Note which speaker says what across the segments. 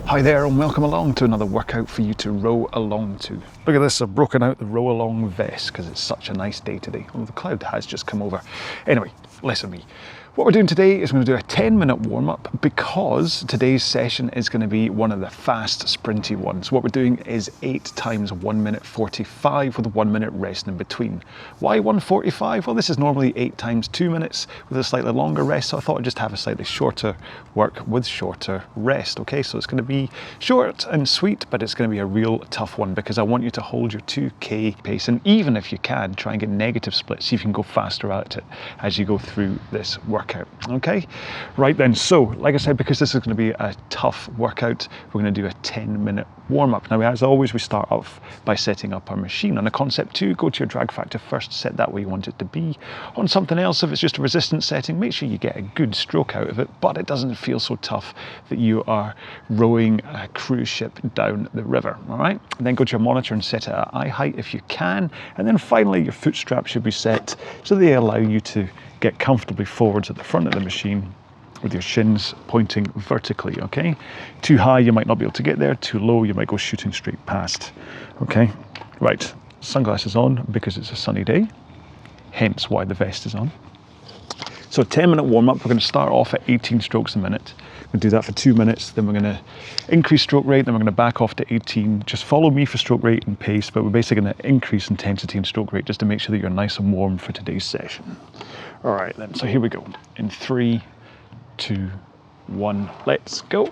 Speaker 1: Hi there and welcome along to another workout for you to row along to. Look at this, I've broken out the RowAlong vest because it's such a nice day today. Well, the cloud has just come over. Anyway, listen to me. What we're doing today is we're going to do a 10-minute warm-up because today's session is going to be one of the fast sprinty ones. What we're doing is 8 times 1 minute 45 with a 1 minute rest in between. Why 1:45? Well, this is normally 8 times 2 minutes with a slightly longer rest, so I thought I'd just have a slightly shorter work with shorter rest. Okay, so it's going to be short and sweet, but it's going to be a real tough one because I want you to hold your 2K pace, and even if you can, try and get negative splits, see if you can go faster at it as you go through this workout. Okay, right then, so like I said, because this is going to be a tough workout, we're going to do a 10-minute warm-up. Now, as always, we start off by setting up our machine. On a concept 2, go to your drag factor first, set that where you want it to be. On something else, if it's just a resistance setting, make sure you get a good stroke out of it, but it doesn't feel so tough that you are rowing a cruise ship down the river. All right, and then go to your monitor and set it at eye height if you can, and then finally your foot straps should be set so they allow you to get comfortably forwards at the front of the machine with your shins pointing vertically. Okay, too high you might not be able to get there, too low you might go shooting straight past. Okay, right, sunglasses on because it's a sunny day, hence why the vest is on. So 10-minute warm-up, we're going to start off at 18 strokes a minute. We'll do that for 2 minutes, then we're going to increase stroke rate, then we're going to back off to 18. Just follow me for stroke rate and pace, but we're basically going to increase intensity and stroke rate just to make sure that you're nice and warm for today's session. All right then, so here we go. In 3, 2, 1, let's go.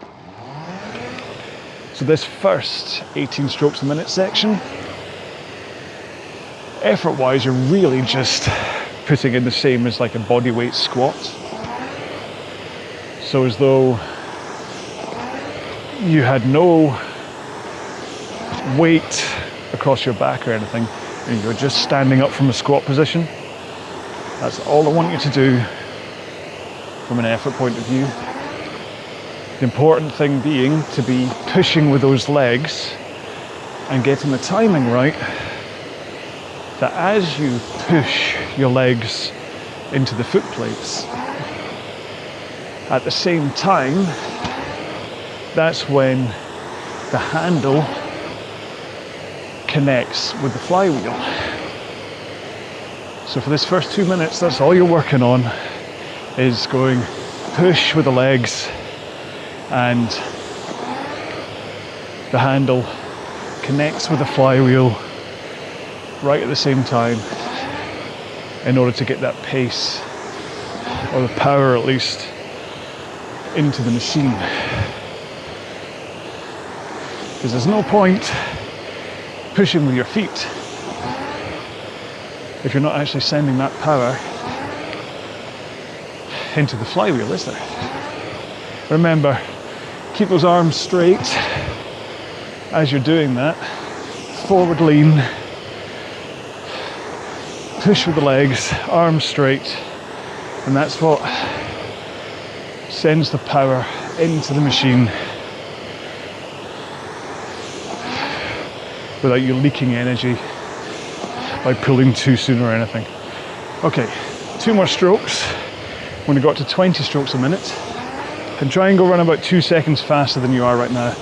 Speaker 1: So this first 18 strokes a minute section, effort-wise, you're really just putting in the same as like a body weight squat. So as though you had no weight across your back or anything, and you're just standing up from a squat position. That's all I want you to do from an effort point of view. The important thing being to be pushing with those legs and getting the timing right, that as you push your legs into the foot plates, at the same time, that's when the handle connects with the flywheel. So for this first 2 minutes, that's all you're working on, is going push with the legs and the handle connects with the flywheel right at the same time in order to get that pace, or the power at least, into the machine. Because there's no point pushing with your feet if you're not actually sending that power into the flywheel, is there? Remember, keep those arms straight as you're doing that. Forward lean, push with the legs, arms straight, and that's what sends the power into the machine without you leaking energy by pulling too soon or anything. Okay, 2 more strokes. We're going to go up to 20 strokes a minute and try and go run about 2 seconds faster than you are right now.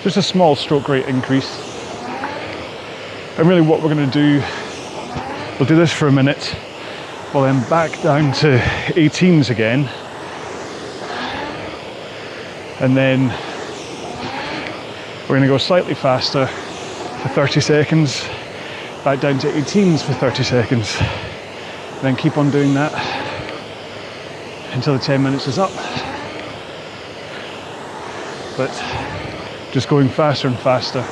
Speaker 1: Just a small stroke rate increase. And really what we're going to do, we'll do this for a minute, we'll then back down to 18s again, and then we're going to go slightly faster for 30 seconds, back down to 18s for 30 seconds, and then keep on doing that until the 10 minutes is up. But just going faster and faster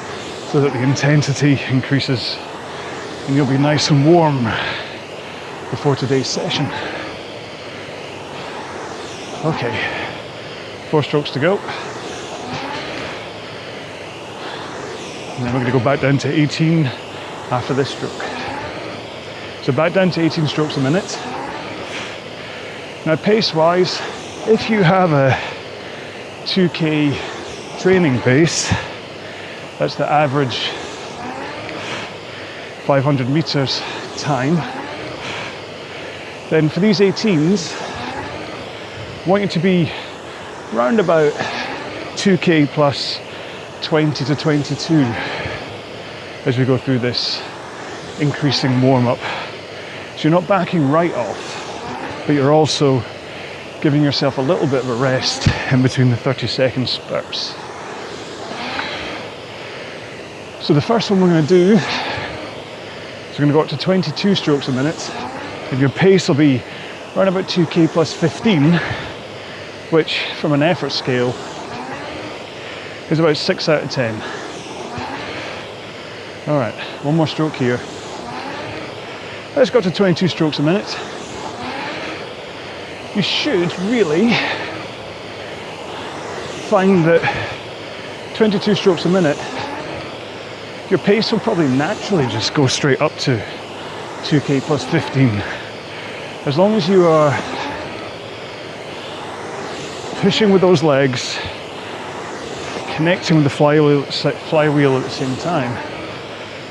Speaker 1: so that the intensity increases and you'll be nice and warm before today's session. Okay, 4 strokes to go. And then we're going to go back down to 18 after this stroke. So back down to 18 strokes a minute. Now pace-wise, if you have a 2K training pace, that's the average 500 meters time, Then for these 18s, I want you to be round about 2k plus 20 to 22 as we go through this increasing warm-up. So you're not backing right off, but you're also giving yourself a little bit of a rest in between the 30-second spurts. So the first one we're going to do is we're going to go up to 22 strokes a minute, and your pace will be around about 2k plus 15, which from an effort scale is about 6 out of 10. All right, one more stroke here. Let's go to 22 strokes a minute. You should really find that 22 strokes a minute, your pace will probably naturally just go straight up to 2k plus 15. As long as you are pushing with those legs, connecting with the flywheel at the same time,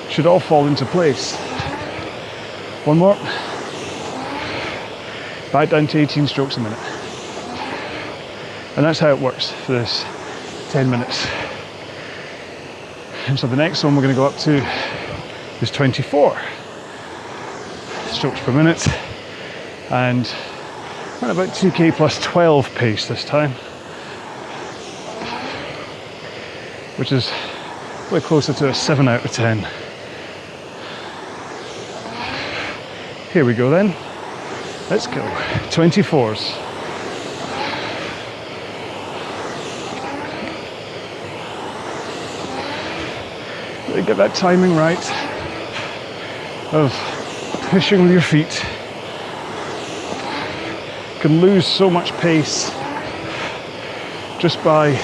Speaker 1: should all fall into place. One more. Back down to 18 strokes a minute. And that's how it works for this 10 minutes. And so the next one we're going to go up to is 24 strokes per minute. And around about 2k plus 12 pace this time. Which is way closer to a 7 out of 10. Here we go then. Let's go. 24s. Really get that timing right of pushing with your feet. You can lose so much pace just by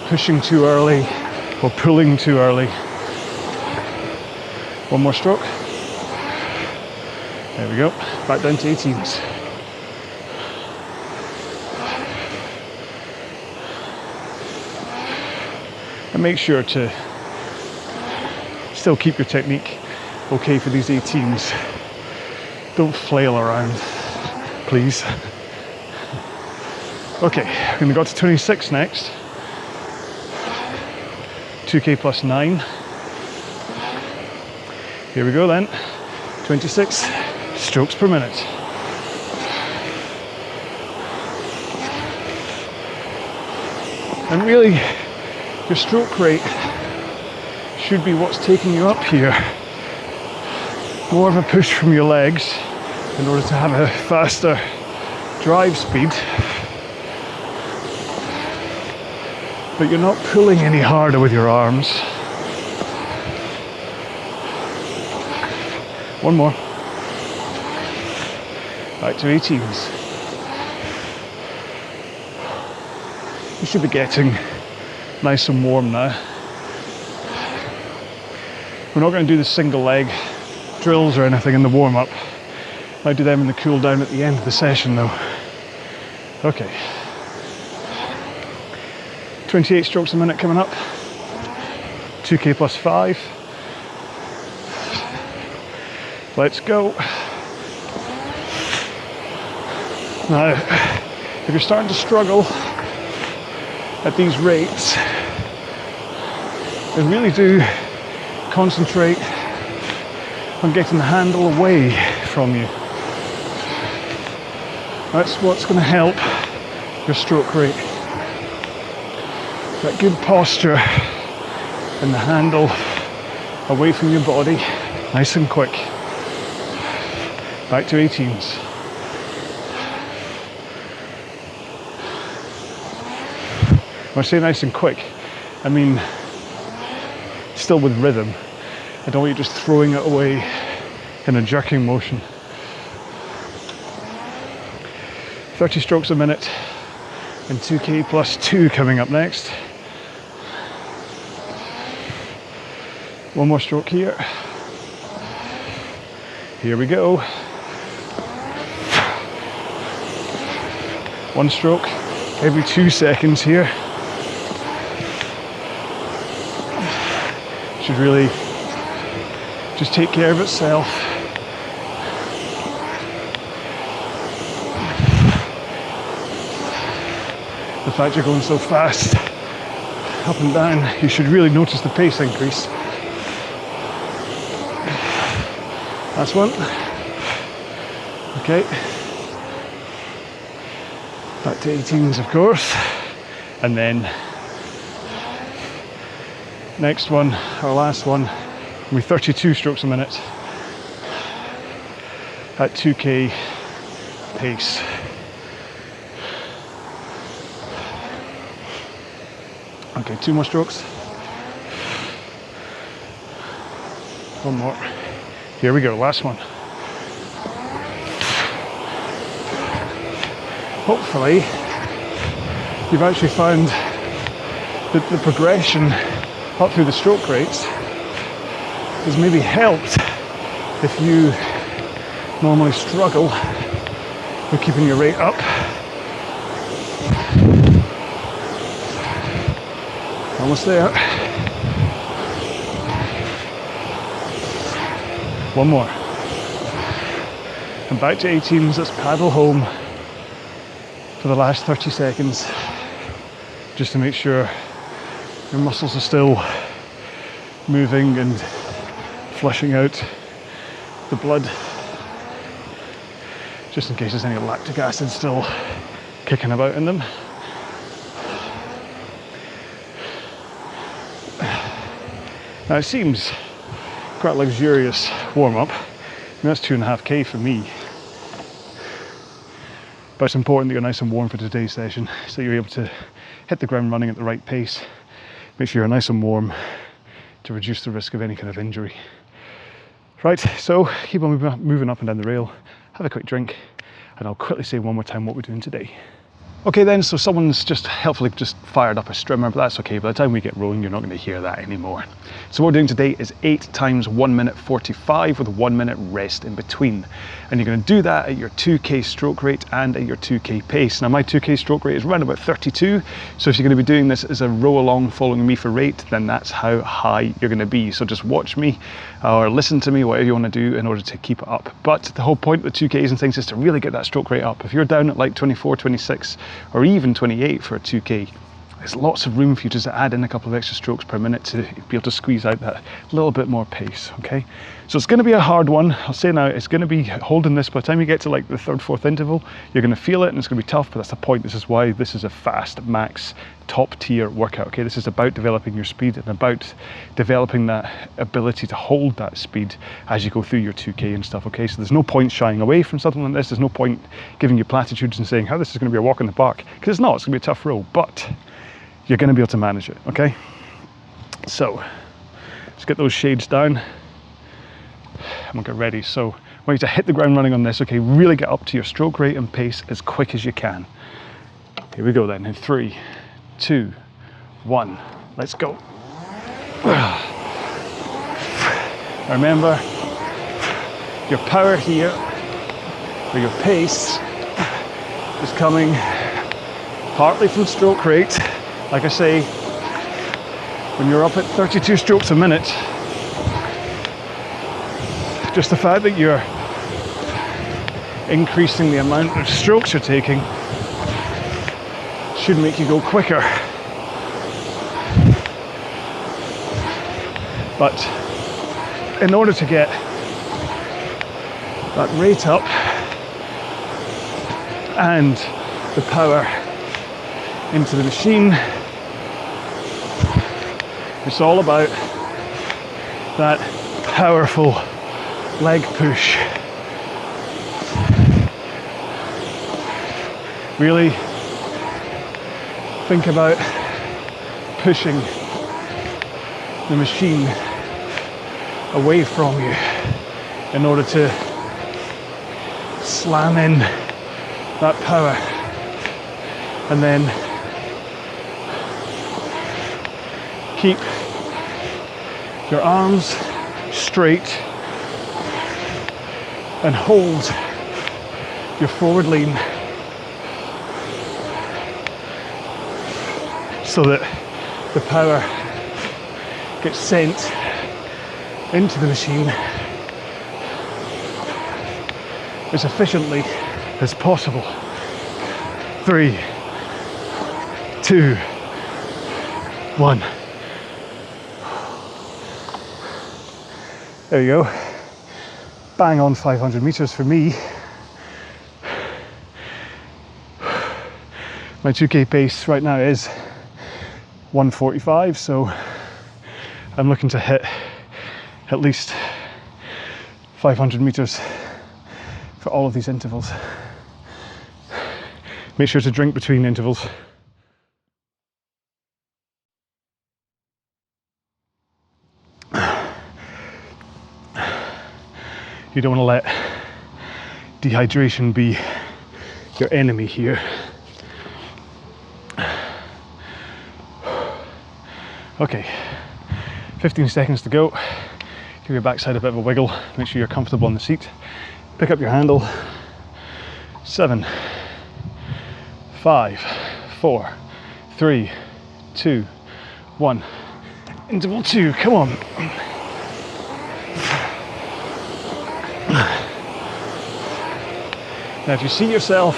Speaker 1: pushing too early or pulling too early. One more stroke. There we go, back down to 18s. And make sure to still keep your technique okay for these 18s. Don't flail around, please. Okay, we're going to go to 26 next. 2k plus 9. Here we go then. 26 strokes per minute. And really, your stroke rate should be what's taking you up here. More of a push from your legs in order to have a faster drive speed. But you're not pulling any harder with your arms. One more. Back to 18s. You should be getting nice and warm now. We're not going to do the single leg drills or anything in the warm-up. I do them in the cool down at the end of the session though. Okay. 28 strokes a minute coming up. 2k plus 5. Let's go. Now, if you're starting to struggle at these rates, then really do concentrate on getting the handle away from you. That's what's going to help your stroke rate. That good posture and the handle away from your body, nice and quick. Back to 18s. When I say nice and quick, I mean still with rhythm. I don't want you just throwing it away in a jerking motion. 30 strokes a minute and 2k plus 2 coming up next. One more stroke here. Here we go. One stroke every 2 seconds here. Should really just take care of itself. the fact you're going so fast up and down, you should really notice the pace increase. Last one. Okay. Back to 18s, of course. And then next one, our last one, will be 32 strokes a minute at 2k pace. Okay, 2 more strokes. One more. Here we go, last one. Hopefully, you've actually found that the progression up through the stroke rates has maybe helped if you normally struggle with keeping your rate up. Almost there. One more. And back to 18s, let's paddle home for the last 30 seconds, just to make sure your muscles are still moving and flushing out the blood, just in case there's any lactic acid still kicking about in them. Now it seems quite a luxurious warm-up. I mean, that's 2.5k for me. But it's important that you're nice and warm for today's session, so you're able to hit the ground running at the right pace. Make sure you're nice and warm to reduce the risk of any kind of injury. Right, so keep on moving up and down the rail, have a quick drink, and I'll quickly say one more time what we're doing today. Okay then, so someone's just helpfully just fired up a strimmer, but that's okay. By the time we get rolling, you're not going to hear that anymore. So what we're doing today is 8 times 1 minute 45 with a 1 minute rest in between. And you're going to do that at your 2k stroke rate and at your 2k pace. Now my 2k stroke rate is around about 32. So if you're going to be doing this as a row along following me for rate, then that's how high you're going to be. So just watch me or listen to me, whatever you want to do in order to keep it up. But the whole point of the 2Ks and things is to really get that stroke rate up. If you're down at like 24, 26, or even 28 for a 2k, there's lots of room for you to add in a couple of extra strokes per minute to be able to squeeze out that little bit more pace, okay? So it's going to be a hard one. I'll say now, it's going to be holding this. By the time you get to like the 3rd, 4th interval, you're going to feel it and it's going to be tough, but that's the point. This is why this is a fast, max, top tier workout, okay? This is about developing your speed and about developing that ability to hold that speed as you go through your 2k and stuff, okay? So there's no point shying away from something like this. There's no point giving you platitudes and saying how this is going to be a walk in the park, because it's not. It's going to be a tough row, but you're going to be able to manage it, okay? So let's get those shades down and we'll get ready. So I want you to hit the ground running on this, okay? Really get up to your stroke rate and pace as quick as you can. Here we go then, in 3, 2, 1, let's go. Remember, your power here, or your pace, is coming partly from stroke rate. Like I say, when you're up at 32 strokes a minute, just the fact that you're increasing the amount of strokes you're taking should make you go quicker. But in order to get that rate up and the power into the machine, it's all about that powerful leg push. Really think about pushing the machine away from you in order to slam in that power, and then keep your arms straight and hold your forward lean so that the power gets sent into the machine as efficiently as possible. 3, 2, 1. There you go. Bang on 500 meters for me. My 2K pace right now is 1:45, so I'm looking to hit at least 500 meters for all of these intervals. Make sure to drink between intervals. You don't want to let dehydration be your enemy here. Okay, 15 seconds to go. Give your backside a bit of a wiggle. Make sure you're comfortable on the seat. Pick up your handle. 7, 5, 4, 3, 2, 1. Interval 2, come on. Now if you see yourself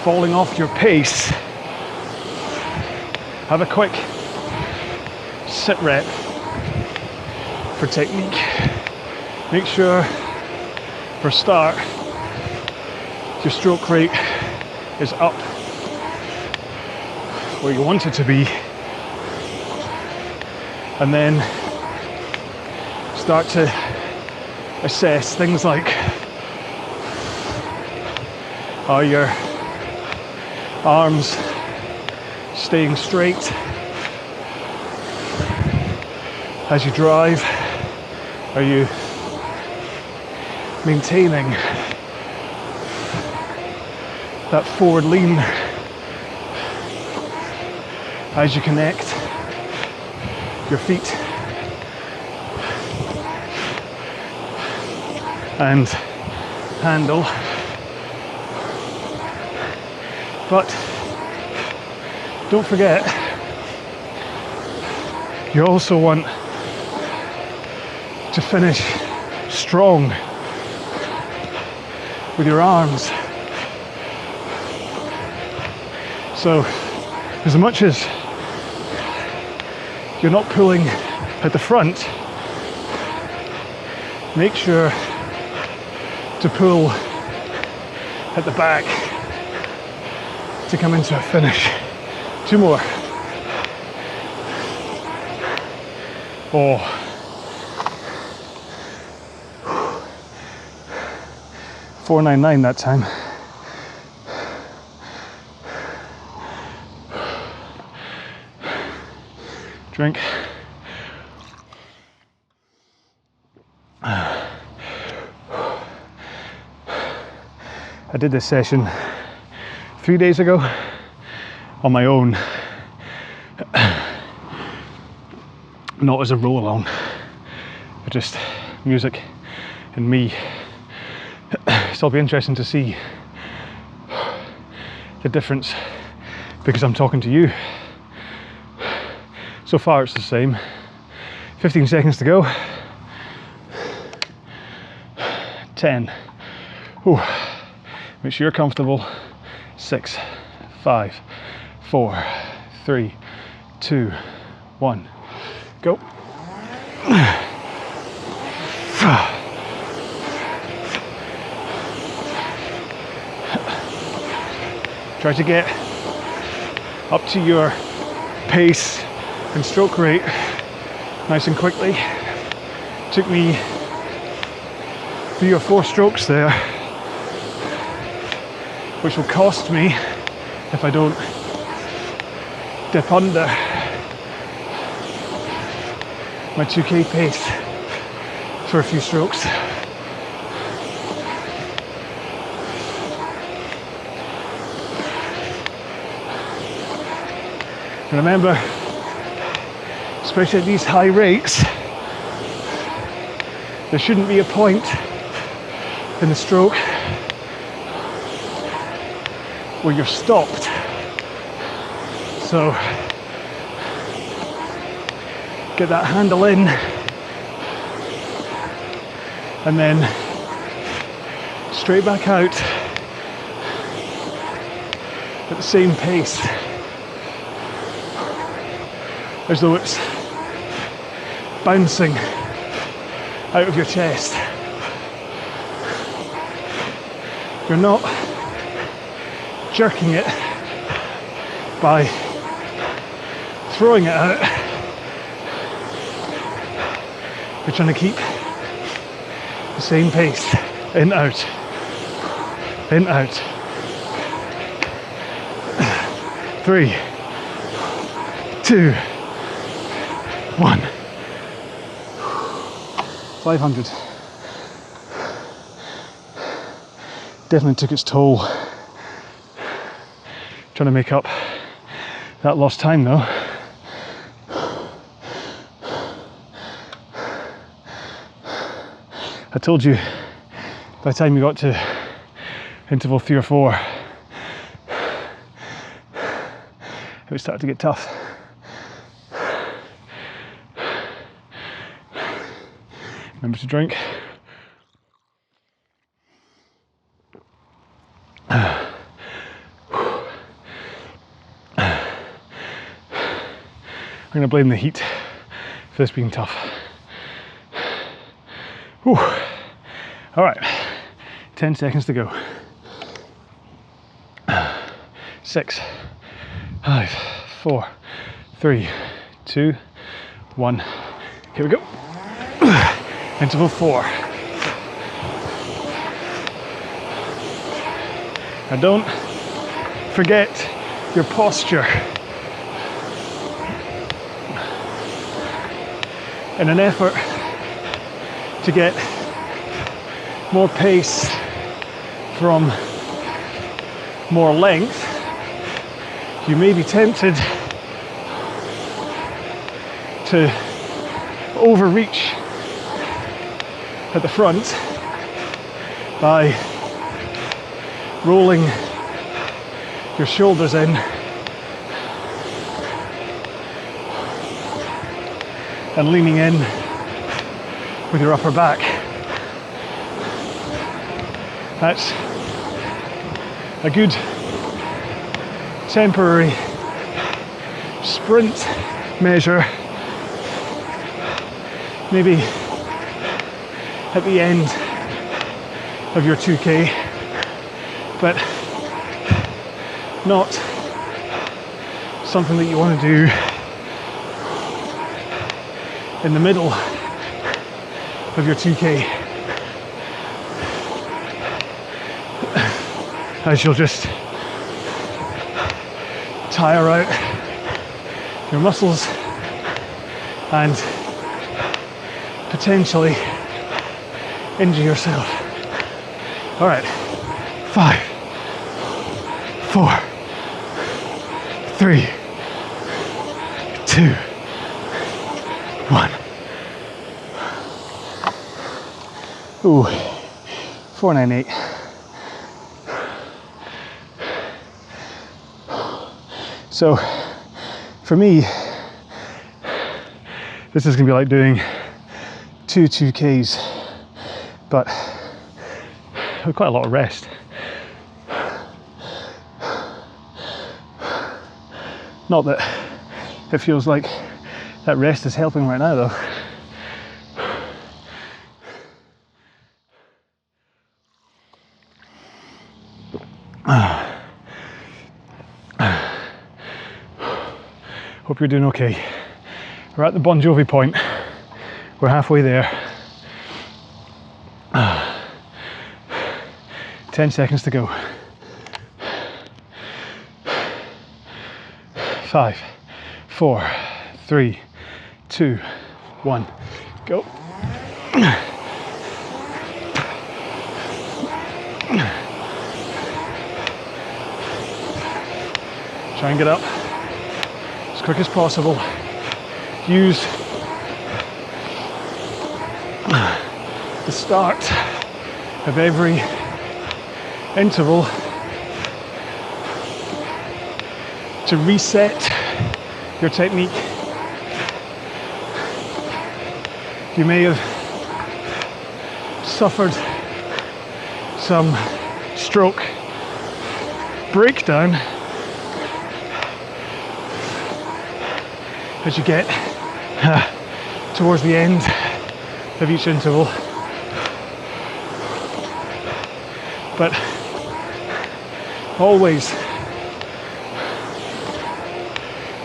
Speaker 1: falling off your pace, have a quick sit rep for technique. Make sure, for a start, your stroke rate is up where you want it to be, and then start to assess things like, are your arms staying straight as you drive? Are you maintaining that forward lean as you connect your feet and handle? But don't forget, you also want to finish strong with your arms. So as much as you're not pulling at the front, make sure to pull at the back to come into a finish. 2 more. Oh. $4.99 that time. Drink. I did this session 3 days ago on my own, not as a row along, but just music and me. So it'll be interesting to see the difference because I'm talking to you. So far it's the same. 15 seconds to go. 10. Ooh. Make sure you're comfortable. 6, 5, 4, 3, 2, 1. Go. Try to get up to your pace and stroke rate nice and quickly. Took me 3 or 4 strokes there, which will cost me if I don't dip under my 2K pace for a few strokes. And remember, especially at these high rates, there shouldn't be a point in the stroke where you're stopped. So get that handle in and then straight back out at the same pace. as though it's bouncing out of your chest. You're not jerking it by throwing it out. You're trying to keep the same pace. In, out. In, out. 3, 2, 1. 500. Definitely took its toll. Trying to make up that lost time though. I told you by the time you got to interval 3 or 4, it would start to get tough. Remember to drink. I'm going to blame the heat for this being tough. Whew. All right, 10 seconds to go. 6, 5, 4, 3, 2, 1. Here we go. Interval 4. Now don't forget your posture. In an effort to get more pace from more length, you may be tempted to overreach at the front by rolling your shoulders in and leaning in with your upper back. That's a good temporary sprint measure, maybe at the end of your 2K, but not something that you want to do in the middle of your 2K, as you'll just tire out your muscles and potentially injure yourself. All right, 5, 4, 3, 2, 1. Ooh, 498. So for me, this is gonna be like doing 2 2Ks, but with quite a lot of rest. Not that it feels like that rest is helping right now though. Hope you're doing okay. We're at the Bon Jovi point. We're halfway there. 10 seconds to go. 5, 4, 3, 2, 1, go. Try and get up as quick as possible. Use the start of every interval to reset your technique. You may have suffered some stroke breakdown as you get towards the end of each interval. But always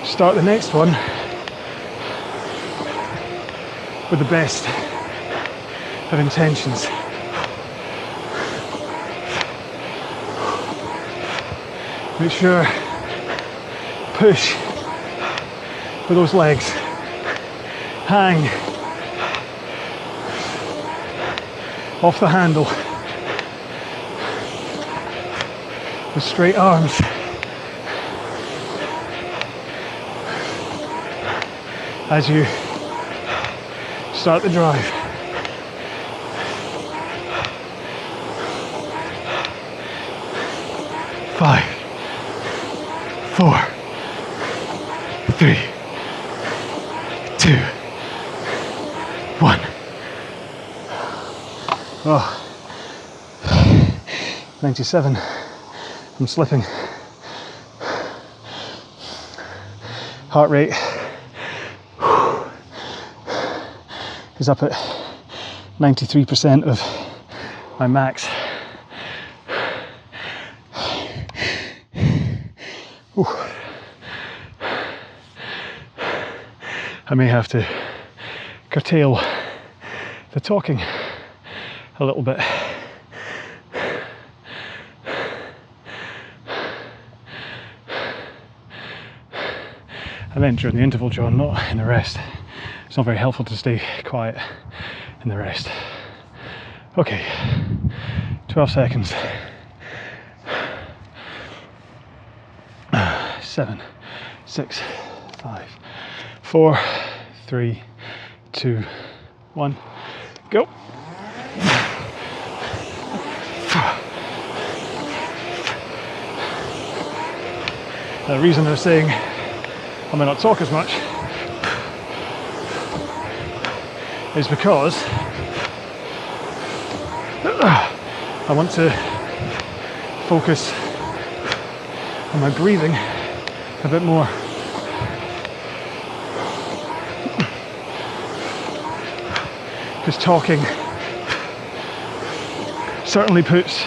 Speaker 1: start the next one with the best of intentions. Make sure push with those legs, hang off the handle with straight arms. As you start the drive. Five, 4, 3, 2, 1. Oh, 97. I'm slipping. Heart rate is up at 93% of my max. Ooh. I may have to curtail the talking a little bit. I meant during the interval, John, not in the rest. It's not very helpful to stay quiet in the rest. Okay, 12 seconds. 7, 6, 5, 4, 3, 2, 1, go. The reason they're saying I may not talk as much is because I want to focus on my breathing a bit more. Because talking certainly puts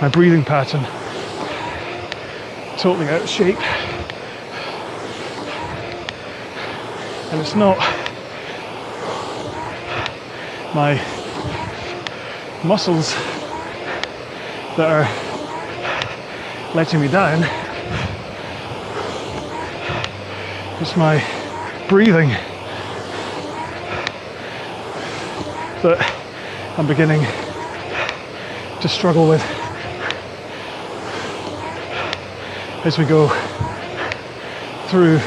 Speaker 1: my breathing pattern totally out of shape. And it's not my muscles that are letting me down. It's my breathing that I'm beginning to struggle with as we go through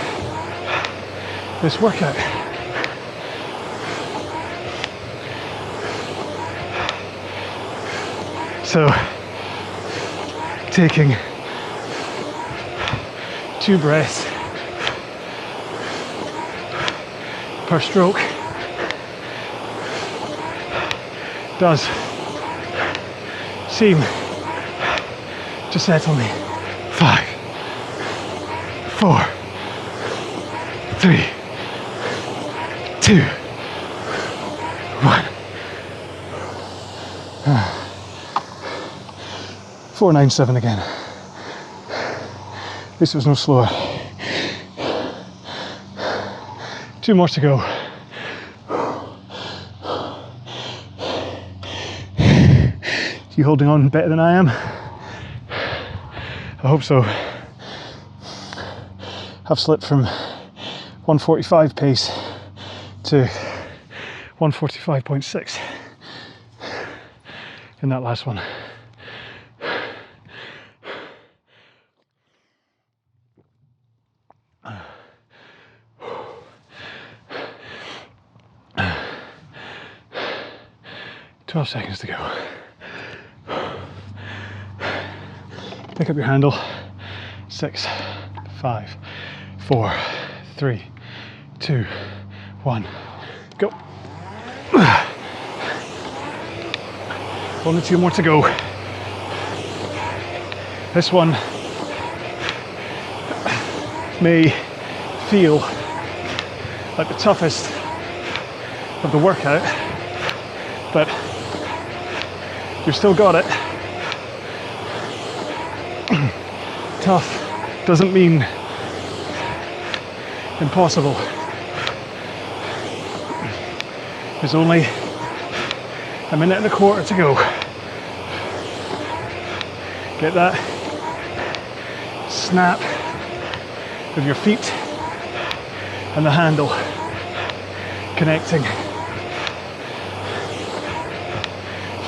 Speaker 1: this workout. So, taking 2 breaths per stroke does seem to settle me. 5, 4, 3, 2, 1. 497 again. This was no slower. 2 more to go. You holding on better than I am? I hope so. I've slipped from 145 pace to 145.6 in that last one. Twelve seconds to go. Pick up your handle. 6, 5, 4, 3, 2, 1, go. Only 2 more to go. may feel like the toughest of the workout, but you've still got it. Tough doesn't mean impossible. There's only a minute and a quarter to go. Get that snap of your feet and the handle connecting.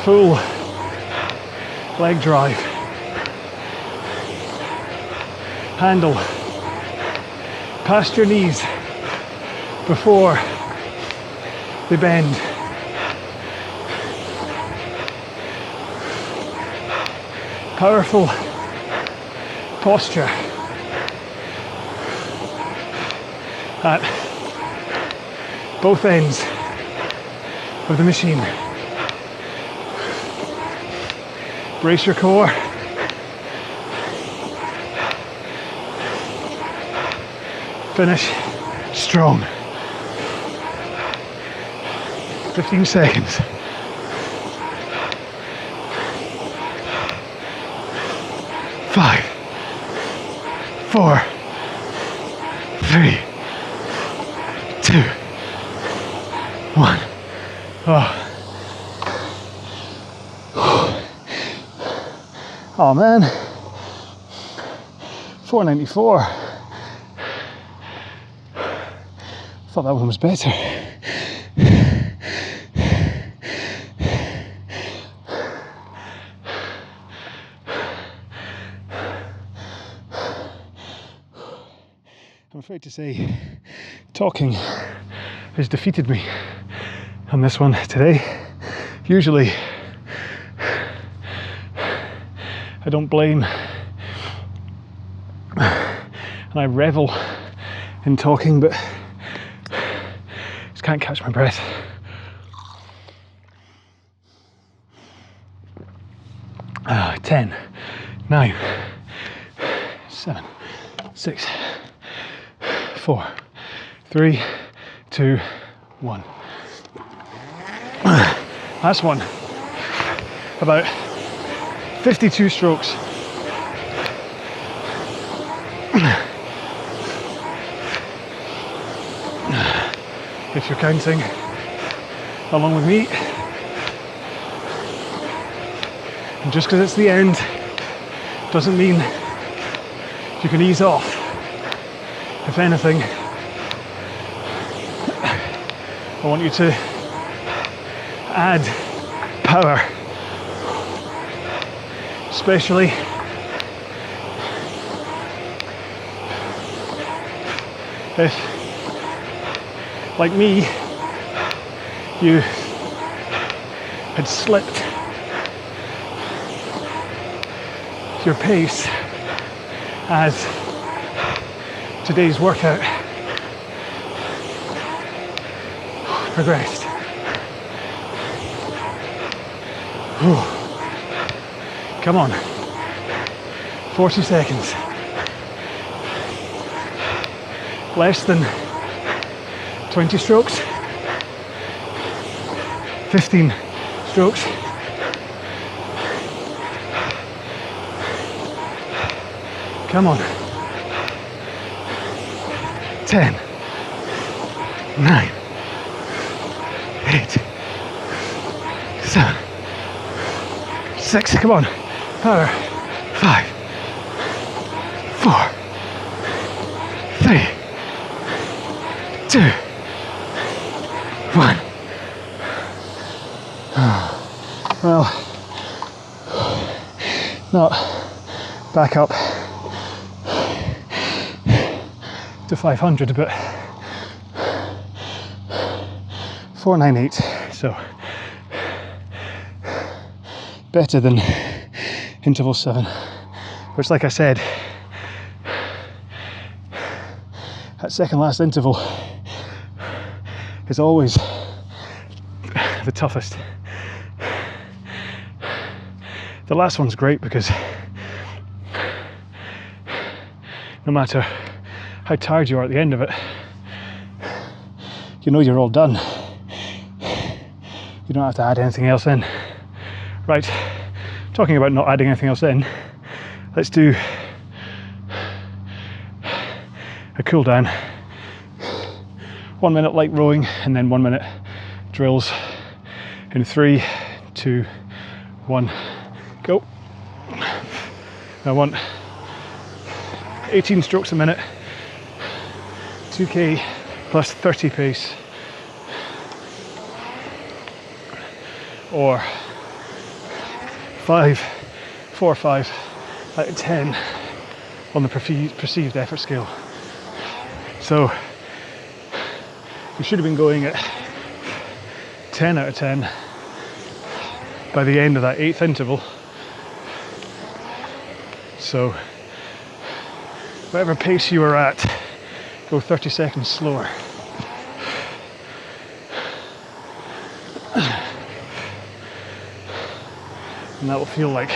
Speaker 1: Full leg drive. Handle past your knees before they bend. Powerful posture at both ends of the machine. Brace your core. Finish strong. 15 seconds. 5, 4, 3, 2, 1. Oh man, 494. Thought that one was better. I'm afraid to say, talking has defeated me on this one today. Usually, I don't blame and I revel in talking, but just can't catch my breath. Ah, 10, 9, 7, 6, 4, 3, 2, 1. That's one. About 52 strokes. If you're counting along with me. And just because it's the end doesn't mean you can ease off. If anything, I want you to add power, especially if, like me, you had slipped your pace as today's workout progressed. Come on, 40 seconds. Less than 20 strokes, 15 strokes. Come on. 10, 9, 8, 7, 6, come on. Power. 5, 4, 3, 2, 1. Well, not back up to 500, but 498, so better than interval 7, which, like I said, that second last interval is always the toughest. The last one's great because no matter how how tired you are at the end of it, you know you're all done. You don't have to add anything else in. Right, talking about not adding anything else in, let's do a cool down. 1 minute light rowing and then 1 minute drills in 3, 2, 1, go. I want 18 strokes a minute, 2k plus 30 pace, or 4 or 5 out of 10 on the perceived effort scale. So you should have been going at 10 out of 10 by the end of that 8th interval. So whatever pace you were at, go 30 seconds slower. And that will feel like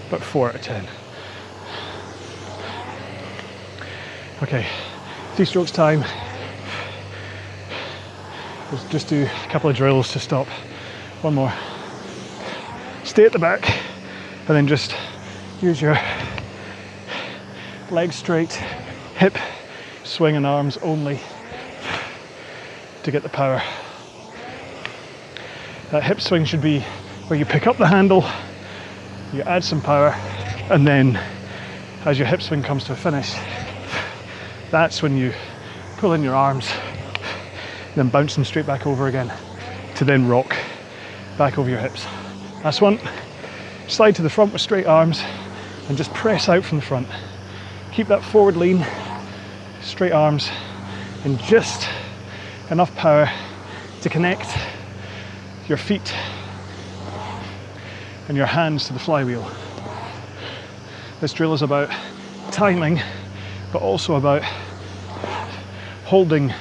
Speaker 1: about 4 out of 10. Okay, 3 strokes time. We'll just do a couple of drills to stop. One more. Stay at the back and then just use your legs straight, hip swing and arms only to get the power. That hip swing should be where you pick up the handle, you add some power, and then as your hip swing comes to a finish, that's when you pull in your arms, then bounce them straight back over again to then rock back over your hips. Last one. Slide to the front with straight arms and just press out from the front. Keep that forward lean, straight arms, and just enough power to connect your feet and your hands to the flywheel. This drill is about timing, but also about holding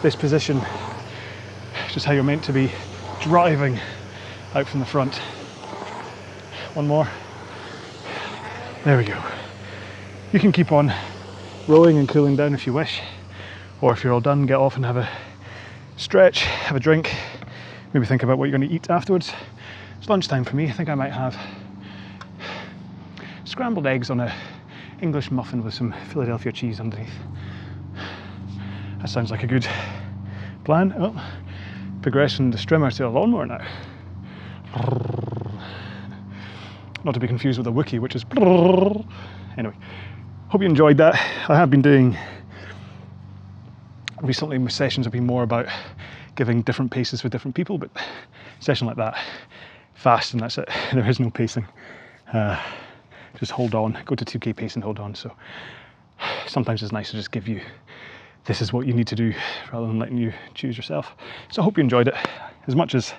Speaker 1: this position, just how you're meant to be driving out from the front. One more. There we go. You can keep on rowing and cooling down if you wish, or if you're all done, get off and have a stretch, have a drink, maybe think about what you're going to eat afterwards. It's lunchtime for me. I think I might have scrambled eggs on a English muffin with some Philadelphia cheese underneath. That sounds like a good plan. Oh, progressing the strimmer to a lawnmower now. Not to be confused with a Wookiee, which is... Anyway, hope you enjoyed that. I have been doing... Recently my sessions have been more about giving different paces for different people, but a session like that, fast and that's it. There is no pacing. Just hold on, go to 2k pace and hold on. So sometimes it's nice to just give you, this is what you need to do, rather than letting you choose yourself. So I hope you enjoyed it. As much as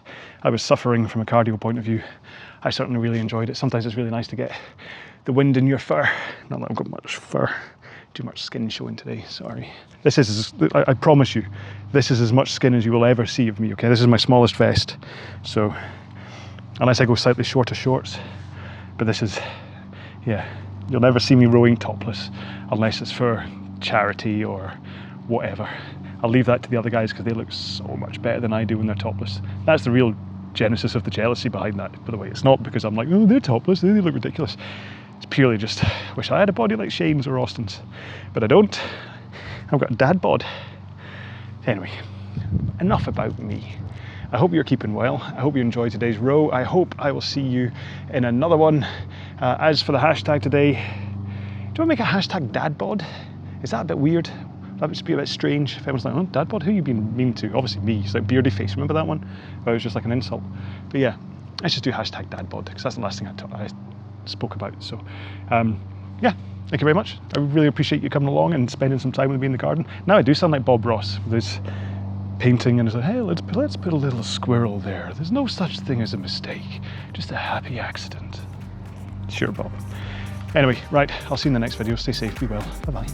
Speaker 1: I was suffering from a cardio point of view, I certainly really enjoyed it. Sometimes it's really nice to get the wind in your fur. Not that I've got much fur, too much skin showing today, sorry. This is, I promise you, this is as much skin as you will ever see of me, okay? This is my smallest vest, so, unless I go slightly shorter shorts, but this is, yeah, you'll never see me rowing topless, unless it's for charity or whatever. I'll leave that to the other guys because they look so much better than I do when they're topless. That's the real genesis of the jealousy behind that, by the way. It's not because I'm like, oh, they're topless, they look ridiculous. It's purely just, wish I had a body like Shane's or Austin's, but I don't. I've got a dad bod. Anyway, enough about me. I hope you're keeping well. I hope you enjoyed today's row. I hope I will see you in another one. As for the hashtag today, do I make a hashtag dad bod? Is that a bit weird? That would just be a bit strange if everyone's like, oh, dad bod, who you been mean to? Obviously me, it's like beardy face, remember that one? Where it was just like an insult. But yeah, let's just do hashtag dad bod, because that's the last thing I spoke about. So yeah, thank you very much. I really appreciate you coming along and spending some time with me in the garden. Now I do sound like Bob Ross with his painting and it's like, hey, let's put a little squirrel there. There's no such thing as a mistake, just a happy accident. Sure, Bob. Anyway, right, I'll see you in the next video. Stay safe, be well. Bye-bye.